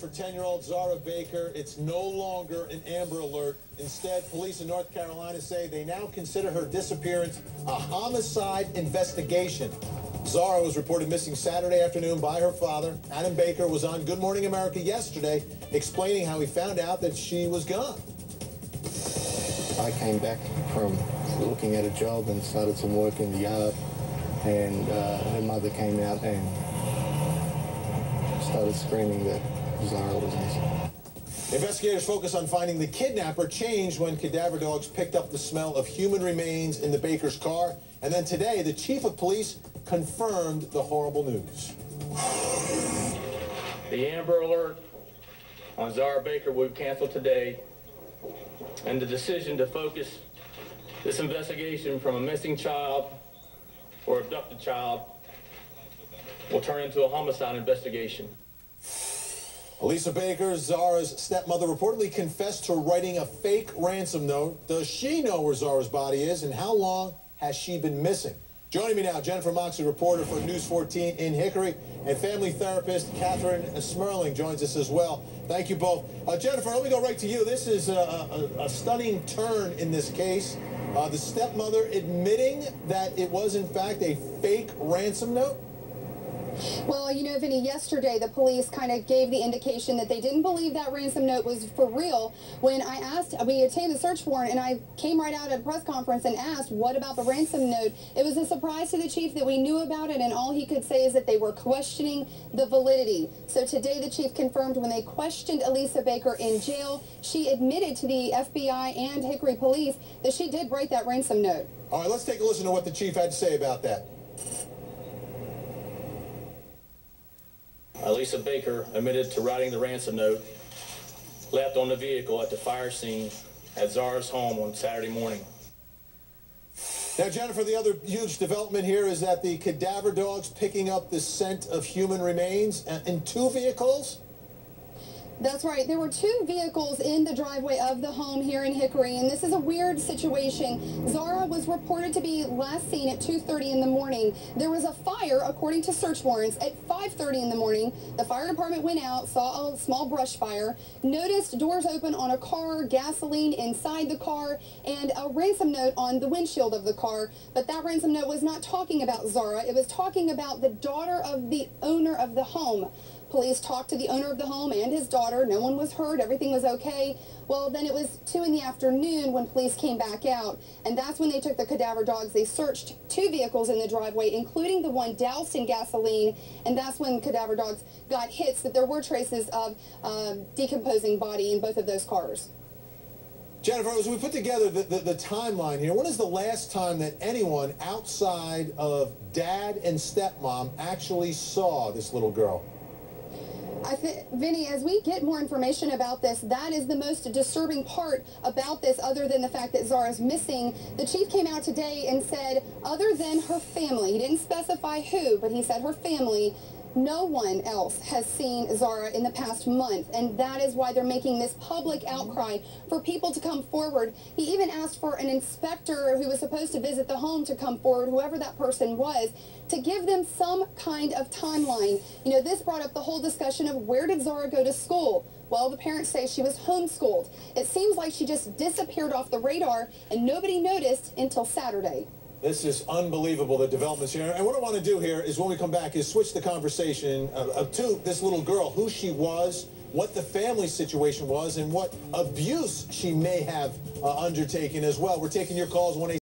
for 10-year-old Zahra Baker. It's no longer an Amber Alert. Instead, police in North Carolina say they now consider her disappearance a homicide investigation. Zahra was reported missing Saturday afternoon by her father. Adam Baker was on Good Morning America yesterday explaining how he found out that she was gone. I came back from looking at a job and started some work in the yard, and her mother came out and started screaming that Zahra was missing. Investigators focus on finding the kidnapper changed when cadaver dogs picked up the smell of human remains in the Baker's car. And then today, the chief of police confirmed the horrible news. The Amber Alert on Zahra Baker will be canceled today, and the decision to focus this investigation from a missing child or abducted child will turn into a homicide investigation. Elisa Baker, Zahra's stepmother, reportedly confessed to writing a fake ransom note. Does she know where Zahra's body is, and how long has she been missing? Joining me now, Jennifer Moxley, reporter for News 14 in Hickory, and family therapist Catherine Smerling joins us as well. Thank you both. Jennifer, let me go right to you. This is a stunning turn in this case. The stepmother admitting that it was, in fact, a fake ransom note? Well, you know, Vinny, yesterday the police kind of gave the indication that they didn't believe that ransom note was for real. When I asked, we obtained the search warrant, and I came right out at a press conference and asked, what about the ransom note? It was a surprise to the chief that we knew about it, and all he could say is that they were questioning the validity. So today the chief confirmed when they questioned Elisa Baker in jail, she admitted to the FBI and Hickory police that she did write that ransom note. All right, let's take a listen to what the chief had to say about that. Elisa Baker admitted to writing the ransom note left on the vehicle at the fire scene at Zahra's home on Saturday morning. Now, Jennifer, the other huge development here is that the cadaver dogs picking up the scent of human remains in 2 vehicles. That's right. There were 2 vehicles in the driveway of the home here in Hickory, and this is a weird situation. Zahra was reported to be last seen at 2:30 in the morning. There was a fire, according to search warrants, at 5:30 in the morning. The fire department went out, saw a small brush fire, noticed doors open on a car, gasoline inside the car, and a ransom note on the windshield of the car. But that ransom note was not talking about Zahra. It was talking about the daughter of the owner of the home. Police talked to the owner of the home and his daughter. No one was hurt. Everything was okay. Well, then it was 2 in the afternoon when police came back out, and that's when they took the cadaver dogs. They searched 2 vehicles in the driveway, including the one doused in gasoline, and that's when cadaver dogs got hits that there were traces of decomposing body in both of those cars. Jennifer, as we put together the timeline here, when is the last time that anyone outside of dad and stepmom actually saw this little girl? Vinny, as we get more information about this, that is the most disturbing part about this, other than the fact that Zahra's missing. The chief came out today and said, other than her family, he didn't specify who, but he said her family, no one else has seen Zahra in the past month, and that is why they're making this public outcry for people to come forward. He even asked for an inspector who was supposed to visit the home to come forward, whoever that person was, to give them some kind of timeline. You know, this brought up the whole discussion of where did Zahra go to school? Well, the parents say she was homeschooled. It seems like she just disappeared off the radar and nobody noticed until Saturday. This is unbelievable, the developments here. And what I want to do here is when we come back is switch the conversation to this little girl, who she was, what the family situation was, and what abuse she may have undertaken as well. We're taking your calls, 1-800-.